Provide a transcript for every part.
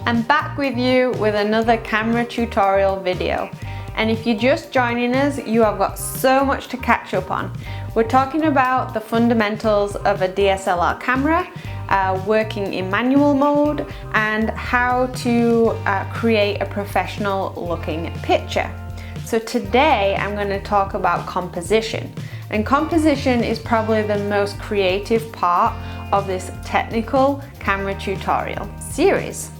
I'm back with you with another camera tutorial video. And if you're just joining us, you have got so much to catch up on. We're talking about the fundamentals of a DSLR camera, working in manual mode, and how to create a professional looking picture. So today I'm going to talk about composition. And composition is probably the most creative part of this technical camera tutorial series.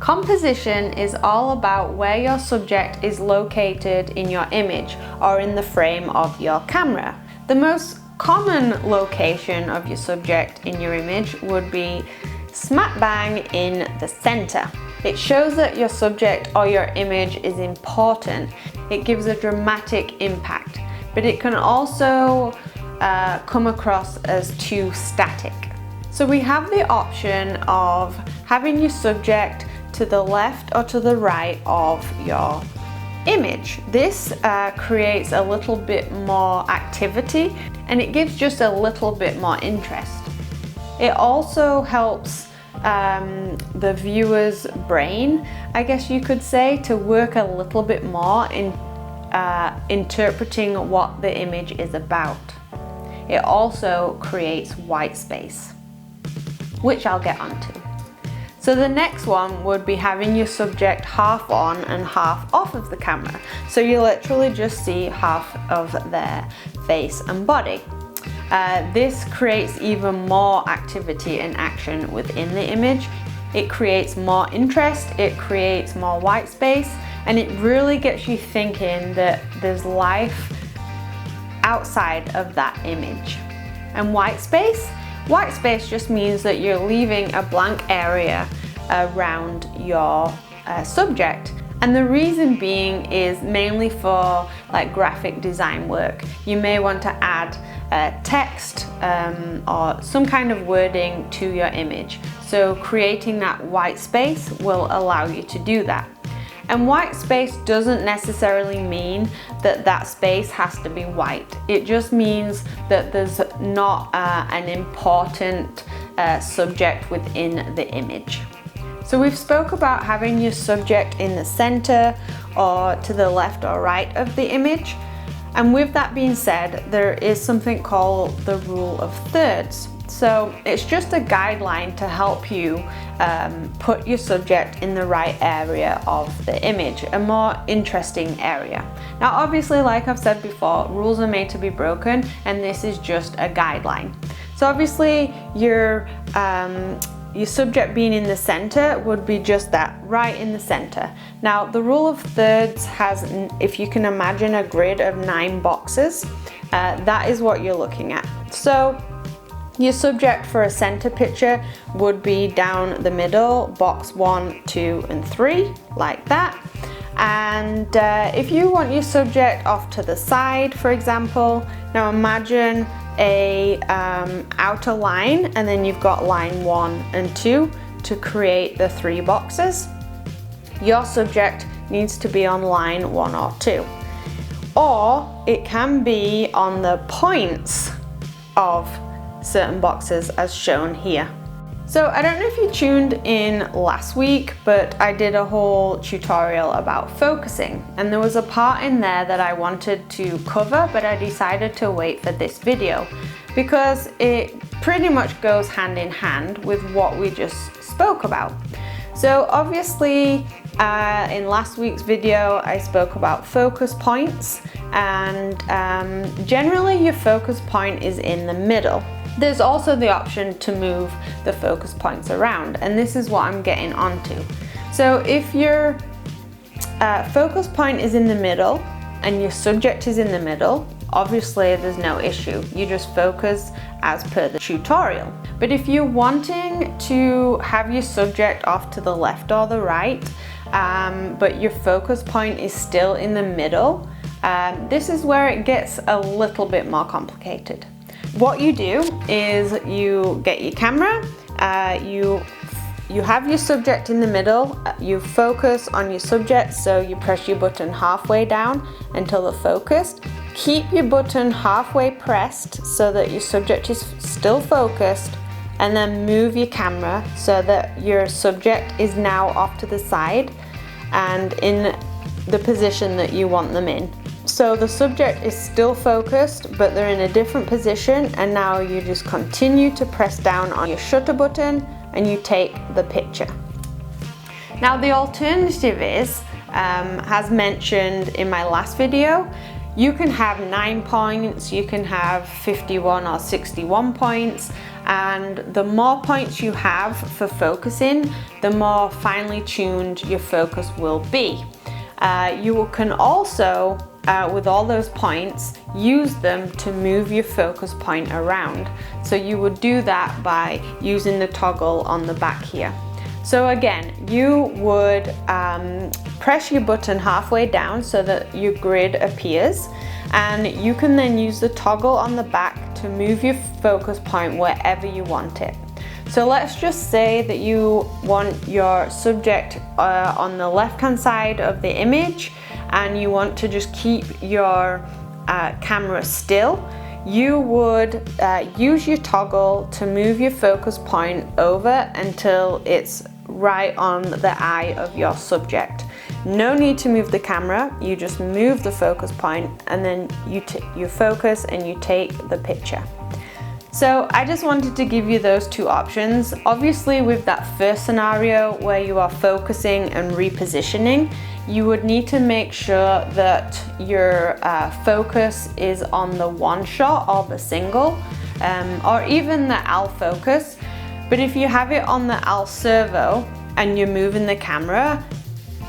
Composition is all about where your subject is located in your image or in the frame of your camera. The most common location of your subject in your image would be smack bang in the center. It shows that your subject or your image is important. It gives a dramatic impact, but it can also come across as too static. So we have the option of having your subject to the left or to the right of your image. This creates a little bit more activity and it gives just a little bit more interest. It also helps the viewer's brain, I guess you could say, to work a little bit more in interpreting what the image is about. It also creates white space, which I'll get onto. So the next one would be having your subject half on and half off of the camera. So you literally just see half of their face and body. This creates even more activity and action within the image. It creates more interest, it creates more white space, and it really gets you thinking that there's life outside of that image. And white space? White space just means that you're leaving a blank area around your subject. And the reason being is mainly for like graphic design work. You may want to add text or some kind of wording to your image. So creating that white space will allow you to do that. And white space doesn't necessarily mean that that space has to be white. It just means that there's not an important subject within the image. So we've spoke about having your subject in the center or to the left or right of the image. And with that being said, there is something called the rule of thirds. So it's just a guideline to help you put your subject in the right area of the image, a more interesting area. Now obviously, like I've said before, rules are made to be broken, and this is just a guideline. So obviously your subject being in the center would be just that, right in the center. Now the rule of thirds has, if you can imagine, a grid of 9 boxes. That is what you're looking at. So your subject for a center picture would be down the middle, box 1, 2, and 3, like that. And if you want your subject off to the side, for example, now imagine a outer line, and then you've got line 1 and 2 to create the 3 boxes. Your subject needs to be on line 1 or 2. Or it can be on the points of certain boxes as shown here. So I don't know if you tuned in last week, but I did a whole tutorial about focusing, and there was a part in there that I wanted to cover, but I decided to wait for this video because it pretty much goes hand in hand with what we just spoke about. So obviously in last week's video I spoke about focus points, and generally your focus point is in the middle. There's also the option to move the focus points around, and this is what I'm getting onto. So if your focus point is in the middle and your subject is in the middle, obviously there's no issue. You just focus as per the tutorial. But if you're wanting to have your subject off to the left or the right, but your focus point is still in the middle, this is where it gets a little bit more complicated. What you do is you get your camera, you you have your subject in the middle, you focus on your subject, so you press your button halfway down until they're focused. Keep your button halfway pressed so that your subject is still focused, and then move your camera so that your subject is now off to the side and in the position that you want them in. So the subject is still focused, but they're in a different position, and now you just continue to press down on your shutter button and you take the picture. Now the alternative is, as mentioned in my last video, you can have 9 points, you can have 51 or 61 points, and the more points you have for focusing, the more finely tuned your focus will be. You can also, with all those points, use them to move your focus point around. So you would do that by using the toggle on the back here. So again, you would press your button halfway down so that your grid appears, and you can then use the toggle on the back to move your focus point wherever you want it. So let's just say that you want your subject on the left-hand side of the image, and you want to just keep your camera still. You would use your toggle to move your focus point over until it's right on the eye of your subject. No need to move the camera, you just move the focus point, and then you focus and you take the picture. So I just wanted to give you those two options. Obviously, with that first scenario where you are focusing and repositioning, you would need to make sure that your focus is on the one shot or the single, or even the Al focus. But if you have it on the Al servo and you're moving the camera,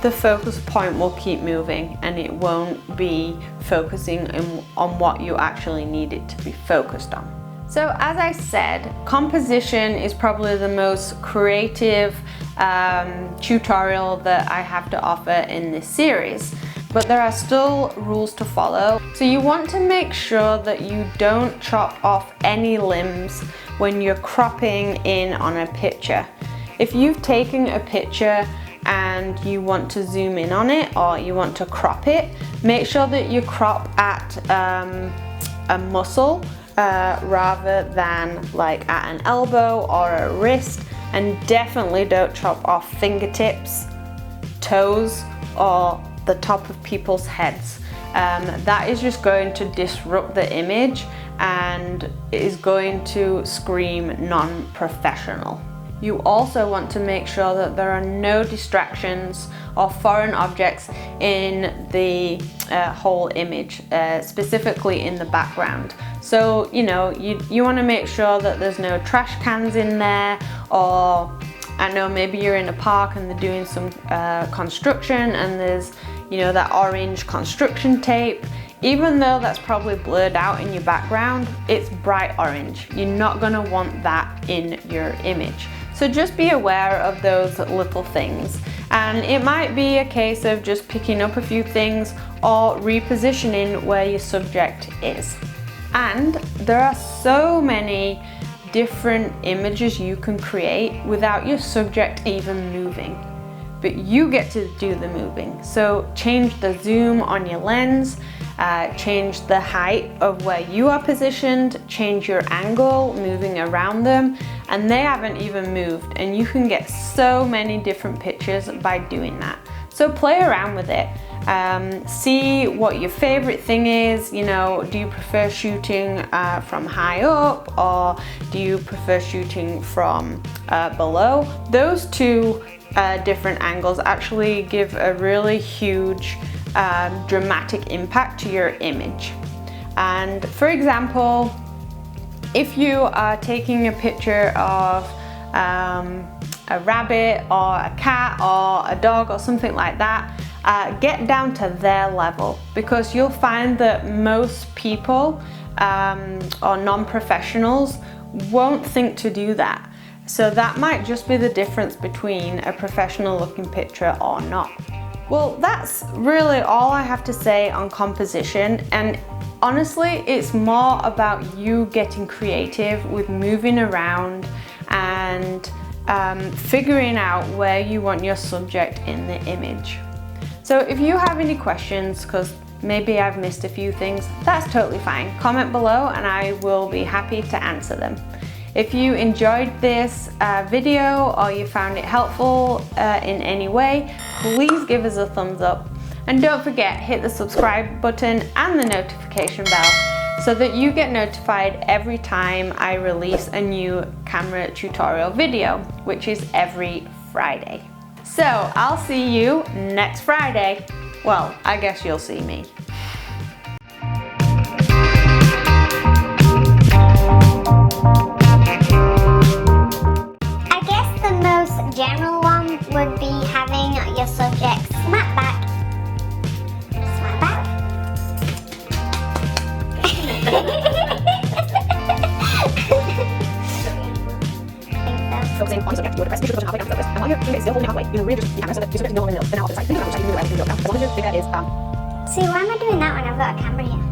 the focus point will keep moving and it won't be focusing on what you actually need it to be focused on. So as I said, composition is probably the most creative tutorial that I have to offer in this series, but there are still rules to follow. So you want to make sure that you don't chop off any limbs when you're cropping in on a picture. If you've taken a picture and you want to zoom in on it or you want to crop it, make sure that you crop at a muscle rather than like at an elbow or a wrist, and definitely don't chop off fingertips, toes, or the top of people's heads. That is just going to disrupt the image and is going to scream non-professional. You also want to make sure that there are no distractions or foreign objects in the whole image, specifically in the background. So, you know, you want to make sure that there's no trash cans in there, or I know maybe you're in a park and they're doing some construction and there's, you know, that orange construction tape. Even though that's probably blurred out in your background, it's bright orange. You're not going to want that in your image. So just be aware of those little things. And it might be a case of just picking up a few things or repositioning where your subject is. And there are so many different images you can create without your subject even moving. But you get to do the moving. So change the zoom on your lens, change the height of where you are positioned, change your angle, moving around them, and they haven't even moved, and you can get so many different pictures by doing that. So play around with it. See what your favorite thing is. You know, do you prefer shooting from high up, or do you prefer shooting from below? Those two different angles actually give a really huge dramatic impact to your image. And for example, if you are taking a picture of a rabbit or a cat or a dog or something like that, get down to their level, because you'll find that most people or non-professionals won't think to do that. So that might just be the difference between a professional looking picture or not. Well, that's really all I have to say on composition, and honestly, it's more about you getting creative with moving around and figuring out where you want your subject in the image. So if you have any questions, because maybe I've missed a few things, that's totally fine. Comment below and I will be happy to answer them. If you enjoyed this video or you found it helpful in any way, please give us a thumbs up. And don't forget, hit the subscribe button and the notification bell so that you get notified every time I release a new camera tutorial video, which is every Friday. So I'll see you next Friday. Well, I guess you'll see me. I guess the most general one would be having your subject smack back. Smack back. Focusing on the subject, you would press the topic and focus. And while you're doing it, still holding halfway, you know, really just the camera so that your subject is no longer in the middle. Then out of the side. Then you can do whatever you do now. As long as you think that is See, why am I doing that when I've got a camera here?